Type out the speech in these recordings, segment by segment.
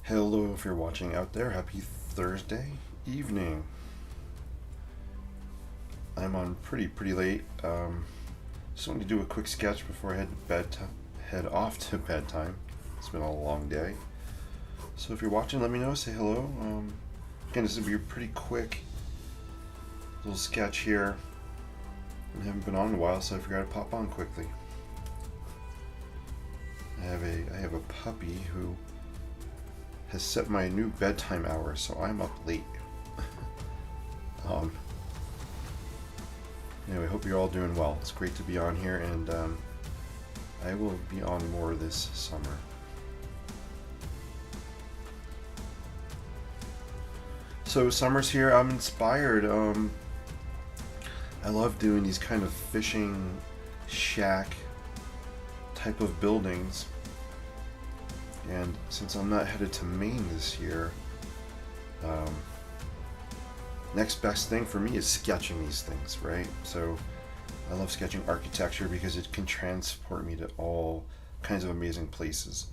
Hello, if you're watching out there, happy Thursday evening. I'm on pretty late. Just wanted to do a quick sketch before I head off to bedtime. It's been a long day. So if you're watching, let me know. Say hello. Again, this will be a pretty quick little sketch here. I haven't been on in a while, so I figured I'd pop on quickly. I have a puppy who has set my new bedtime hour, so I'm up late. Anyway, hope you're all doing well. It's great to be on here, and I will be on more this summer. So summer's here. I'm inspired. I love doing these kind of fishing shack type of buildings. And since I'm not headed to Maine this year, next best thing for me is sketching these things, right? So I love sketching architecture because it can transport me to all kinds of amazing places,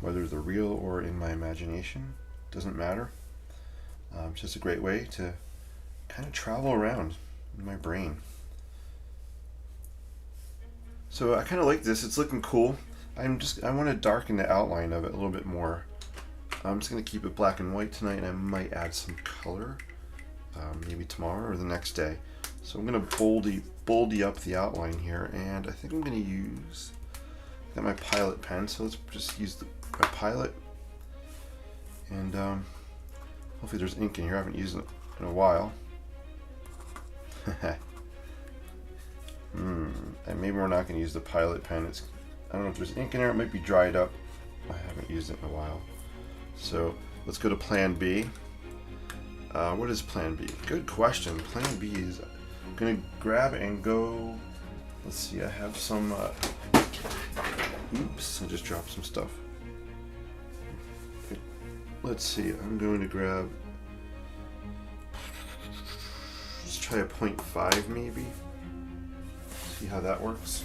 whether they're real or in my imagination, doesn't matter. It's just a great way to kind of travel around in my brain. So I kind of like this. It's looking cool. I want to darken the outline of it a little bit more. I'm just going to keep it black and white tonight, and I might add some color maybe tomorrow or the next day. So I'm going to boldy up the outline here, and I think I'm going to use, I got my Pilot pen, so let's just use my Pilot. And hopefully there's ink in here. I haven't used it in a while. And maybe we're not going to use the Pilot pen. I don't know if there's ink in there. It might be dried up. I haven't used it in a while. So let's go to Plan B. What is Plan B? Good question. Plan B is I'm going to grab and go. Let's see. I have some. Oops! I just dropped some stuff. Okay. Let's see. I'm going to grab. Let's try a 0.5 maybe. See how that works.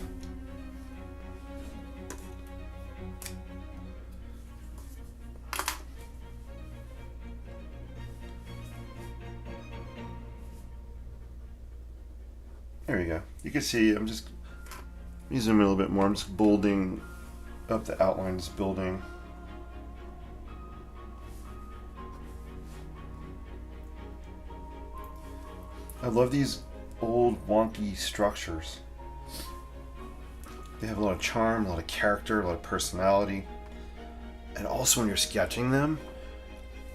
There you go. You can see I'm just zoom in a little bit more. I'm just bolding up the outline of this building. I love these old wonky structures. They have a lot of charm, a lot of character, a lot of personality. And also when you're sketching them,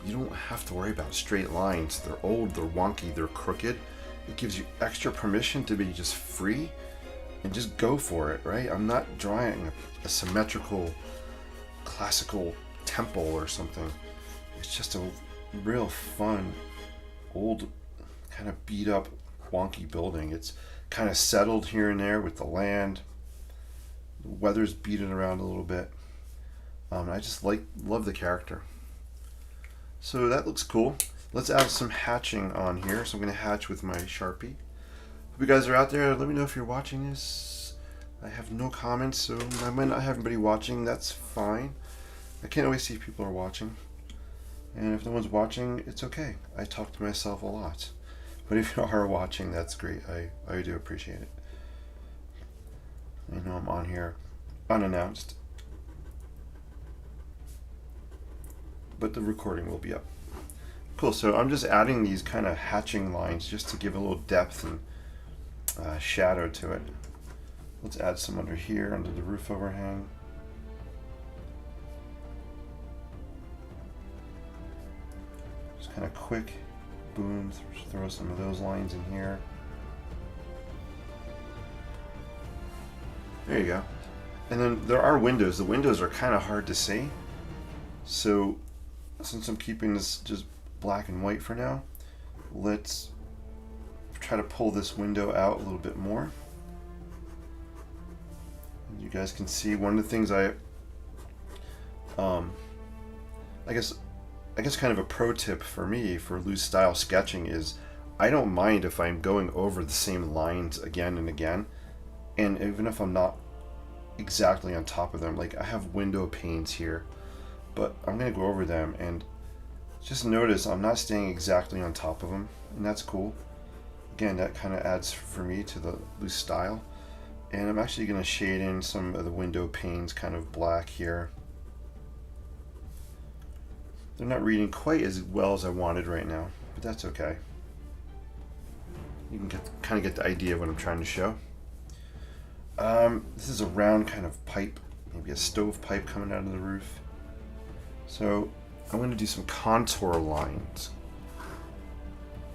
you don't have to worry about straight lines. They're old, they're wonky, they're crooked. It gives you extra permission to be just free and just go for it, right? I'm not drawing a symmetrical, classical temple or something. It's just a real fun, old, kind of beat up, wonky building. It's kind of settled here and there with the land. The weather's beating around a little bit. I just love the character. So that looks cool. Let's add some hatching on here. So I'm going to hatch with my Sharpie. Hope you guys are out there. Let me know if you're watching this. I have no comments, so I might not have anybody watching. That's fine. I can't always see if people are watching. And if no one's watching, it's okay. I talk to myself a lot. But if you are watching, that's great. I do appreciate it. I know I'm on here unannounced. But the recording will be up. Cool, so I'm just adding these kind of hatching lines just to give a little depth and shadow to it. Let's add some under here, under the roof overhang. Just kind of quick, boom, throw some of those lines in here. There you go. And then there are windows. The windows are kind of hard to see. So since I'm keeping this just black and white for now, let's try to pull this window out a little bit more. And you guys can see one of the things I guess kind of a pro tip for me for loose style sketching is I don't mind if I'm going over the same lines again and again, and even if I'm not exactly on top of them. Like I have window panes here but I'm going to go over them, and just notice I'm not staying exactly on top of them, and that's cool. Again, that kind of adds for me to the loose style. And I'm actually going to shade in some of the window panes kind of black here. They're not reading quite as well as I wanted right now, but that's okay. You can kind of get the idea of what I'm trying to show. This is a round kind of pipe, maybe a stove pipe coming out of the roof. So I'm going to do some contour lines.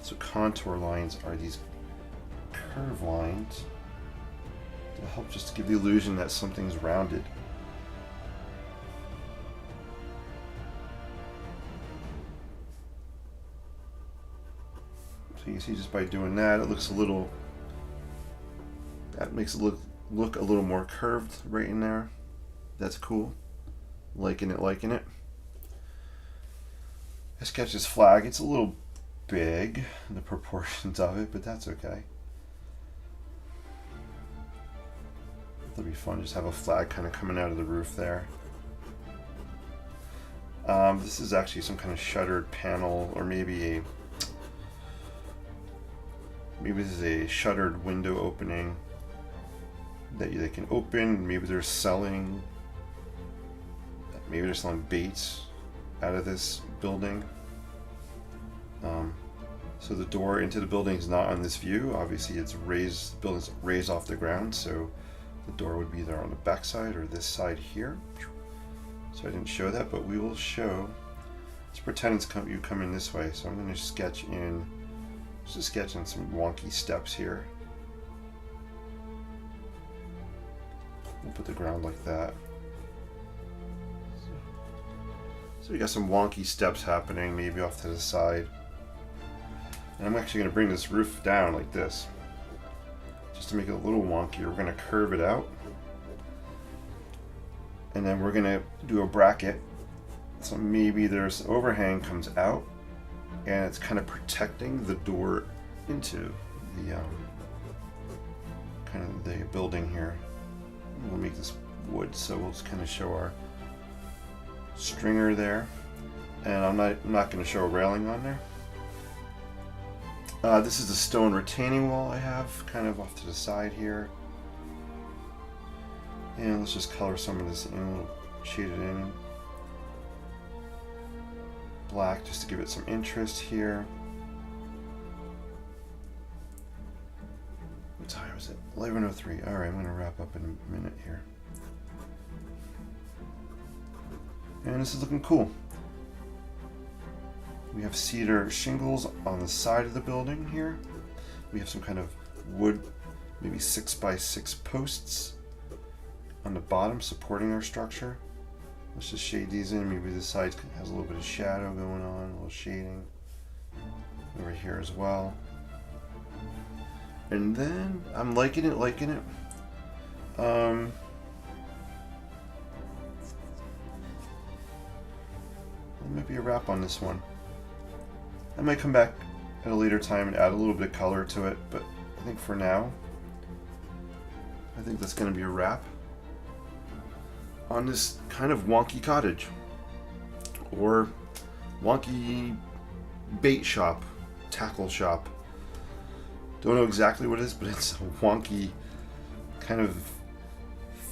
So contour lines are these curve lines to help just give the illusion that something's rounded. So you see, just by doing that, it looks a little, that makes it look a little more curved right in there. That's cool. Liking it, liking it. I sketched this flag. It's a little big, the proportions of it, but that's okay. It'll be fun, just have a flag kind of coming out of the roof there. This is actually some kind of shuttered panel, or maybe this is a shuttered window opening that they can open. Maybe they're selling baits out of this building. So the door into the building is not on this view. Obviously, it's raised. The building's raised off the ground, so the door would be either on the back side or this side here. So I didn't show that, but we will show. Let's pretend you come in this way. So I'm going to sketch in. Just sketch in some wonky steps here. We'll put the ground like that. So we got some wonky steps happening, maybe off to the side. And I'm actually going to bring this roof down like this, just to make it a little wonky. We're going to curve it out, and then we're going to do a bracket. So maybe there's overhang comes out, and it's kind of protecting the door into the kind of the building here. We'll make this wood, so we'll just kind of show our stringer there, and I'm not going to show a railing on there. This is the stone retaining wall I have kind of off to the side here, and let's just color some of this in, a little shaded in black just to give it some interest here. What time is it? 11:03. All right, I'm going to wrap up in a minute here. And this is looking cool. We have cedar shingles on the side of the building here. We have some kind of wood, maybe 6x6 posts on the bottom supporting our structure. Let's just shade these in. Maybe this side has a little bit of shadow going on, a little shading over here as well. And then I'm liking it. There might be a wrap on this one. I might come back at a later time and add a little bit of color to it, but I think for now, I think that's going to be a wrap on this kind of wonky cottage, or wonky bait shop, tackle shop. Don't know exactly what it is, but it's a wonky kind of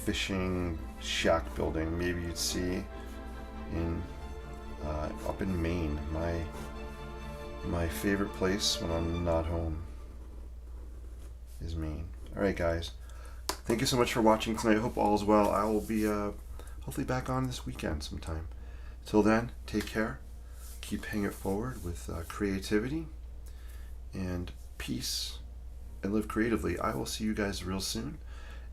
fishing shack building. Maybe you'd see in up in Maine, my favorite place when I'm not home is Maine. All right, guys. Thank you so much for watching tonight. I hope all is well. I will be hopefully back on this weekend sometime. Till then, take care. Keep paying it forward with creativity and peace, and live creatively. I will see you guys real soon,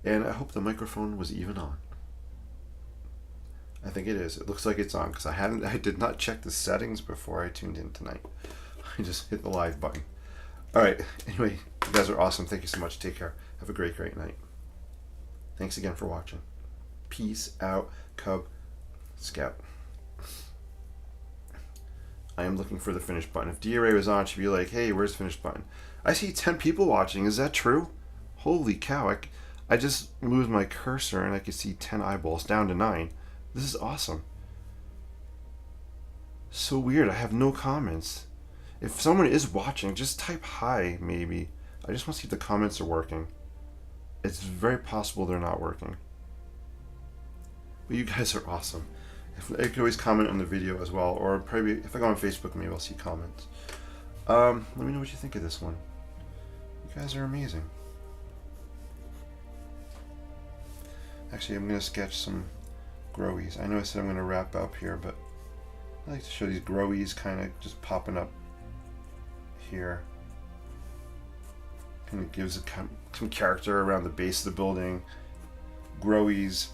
and I hope the microphone was even on. I think it is. It looks like it's on because I did not check the settings before I tuned in tonight. I just hit the live button. All right. Anyway, you guys are awesome. Thank you so much. Take care. Have a great night. Thanks again for watching. Peace out, Cub Scout. I am looking for the finish button. If DRA was on, she'd be like, hey, where's the finish button? I see 10 people watching. Is that true? Holy cow. I just moved my cursor and I could see 10 eyeballs down to 9. This is awesome. So weird, I have no comments. If someone is watching, just type hi, maybe. I just want to see if the comments are working. It's very possible they're not working. But you guys are awesome. You can always comment on the video as well, or probably if I go on Facebook, maybe I'll see comments. Let me know what you think of this one. You guys are amazing. Actually, I'm going to sketch some growies. I know I said I'm going to wrap up here, but I like to show these growies kind of just popping up here. Kind of gives some character around the base of the building. Growies,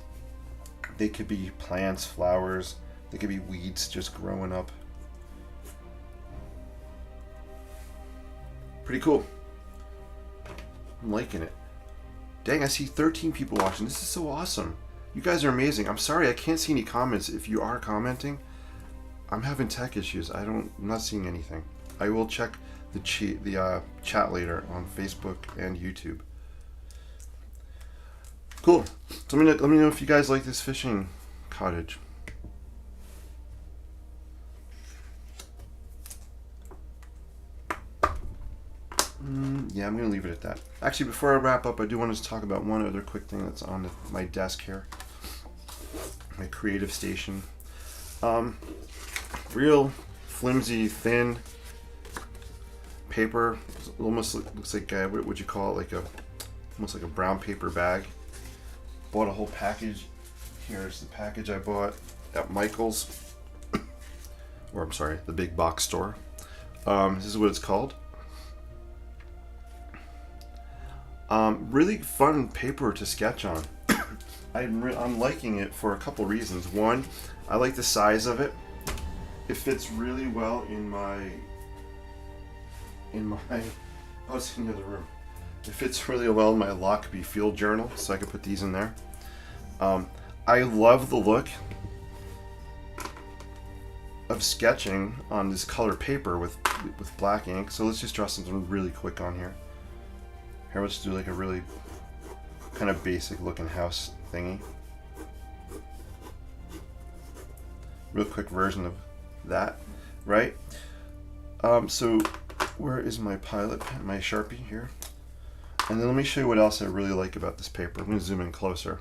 they could be plants, flowers, they could be weeds just growing up. Pretty cool. I'm liking it. Dang, I see 13 people watching. This is so awesome. You guys are amazing. I'm sorry I can't see any comments. If you are commenting, I'm having tech issues. I'm not seeing anything. I will check the chat later on Facebook and YouTube. Cool. So let me know if you guys like this fishing cottage. Yeah, I'm going to leave it at that. Actually, before I wrap up, I do want to talk about one other quick thing that's on my desk here. My creative station. Real flimsy, thin paper. It almost looks like, what would you call it? Almost like a brown paper bag. Bought a whole package. Here's the package I bought at Michael's. Or I'm sorry, the big box store. This is what it's called. Really fun paper to sketch on. I'm liking it for a couple reasons. One, I like the size of it. It fits really well in my oh, it's in the other room. It fits really well in my Lockbee field journal, so I could put these in there. I love the look of sketching on this colored paper with black ink. So let's just draw something really quick on here. Here, let's do like a really kind of basic looking house thingy. Real quick version of that, right? So where is my Pilot pen, my Sharpie here? And then let me show you what else I really like about this paper. I'm going to zoom in closer.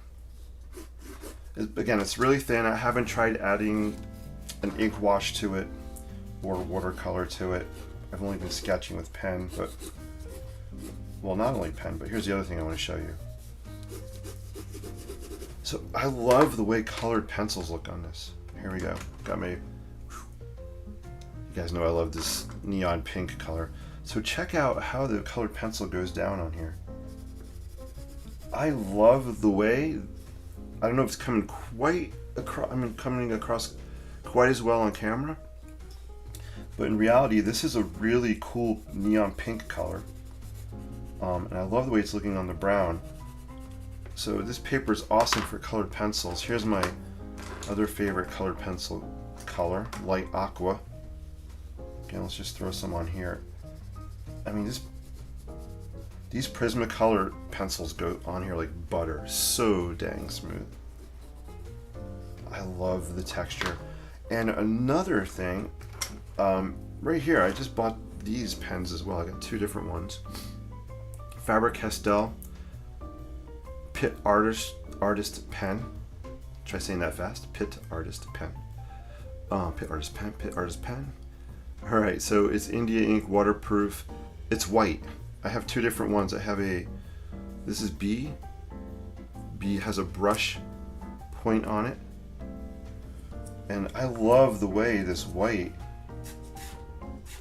Again, it's really thin. I haven't tried adding an ink wash to it or watercolor to it. I've only been sketching with pen, but well, not only pen, but here's the other thing I want to show you. So I love the way colored pencils look on this. Here we go. Got my, you guys know I love this neon pink color. So check out how the colored pencil goes down on here. I love the way, I don't know if it's coming quite across, coming across quite as well on camera, but in reality, this is a really cool neon pink color. And I love the way it's looking on the brown. So this paper is awesome for colored pencils. Here's my other favorite colored pencil color, light aqua. Again, let's just throw some on here. I mean, these Prismacolor pencils go on here like butter. So dang smooth. I love the texture. And another thing, right here, I just bought these pens as well. I got two different ones. Faber-Castell Pitt Artist Pen. Try saying that fast. Pitt Artist Pen. Pitt Artist Pen. All right, so it's India ink, waterproof. It's white. I have two different ones. I have this is B. B has a brush point on it. And I love the way this white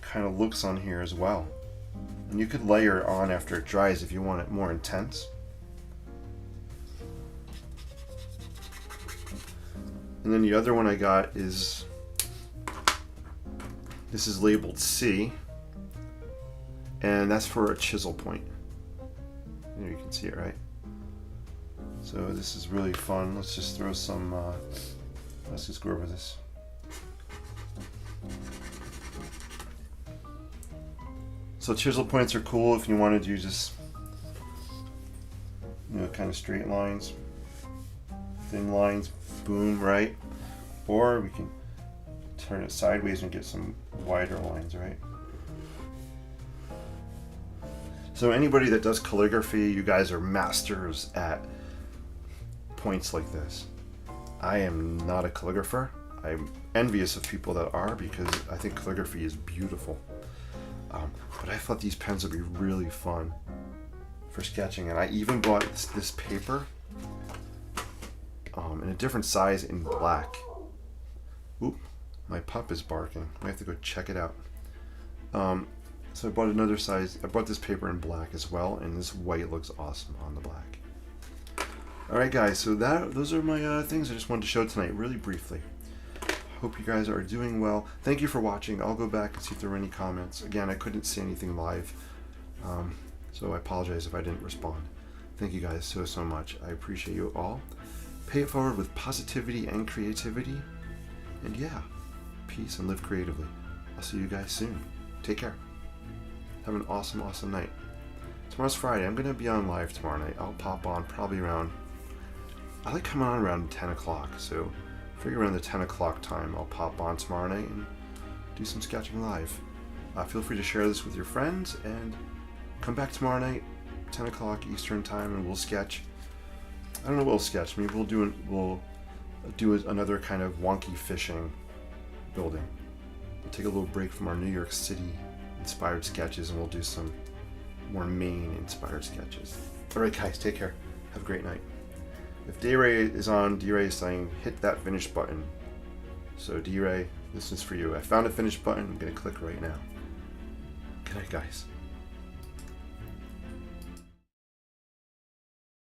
kind of looks on here as well. And you could layer it on after it dries if you want it more intense. And then the other one I got is, this is labeled C, and that's for a chisel point. You can see it, right? So this is really fun. Let's just throw some, let's just go over this. So chisel points are cool if you want to do just, kind of straight lines, thin lines, boom, right? Or we can turn it sideways and get some wider lines, right? So anybody that does calligraphy, you guys are masters at points like this. I am not a calligrapher. I'm envious of people that are, because I think calligraphy is beautiful. But I thought these pens would be really fun for sketching, and I even bought this paper in a different size in black. Oop, my pup is barking. I have to go check it out. So I bought another size. I bought this paper in black as well, and this white looks awesome on the black. All right, guys. So those are my things I just wanted to show tonight, really briefly. Hope you guys are doing well. Thank you for watching. I'll go back and see if there were any comments. Again, I couldn't see anything live, so I apologize if I didn't respond. Thank you guys so much. I appreciate you all. Pay it forward with positivity and creativity. And yeah, peace and live creatively. I'll see you guys soon. Take care. Have an awesome night. Tomorrow's Friday. I'm going to be on live tomorrow night. I'll pop on probably around, I like coming on around 10 o'clock. So figure around the 10 o'clock time, I'll pop on tomorrow night and do some sketching live. Feel free to share this with your friends, and come back tomorrow night, 10 o'clock Eastern time, and we'll sketch. I don't know what we'll sketch. Maybe we'll do another kind of wonky fishing building. We'll take a little break from our New York City inspired sketches, and we'll do some more Maine inspired sketches. All right, guys, take care. Have a great night. If D-Ray is on, D-Ray is saying hit that finish button. So D-Ray, this is for you. I found a finish button. I'm gonna click right now. Good night, guys.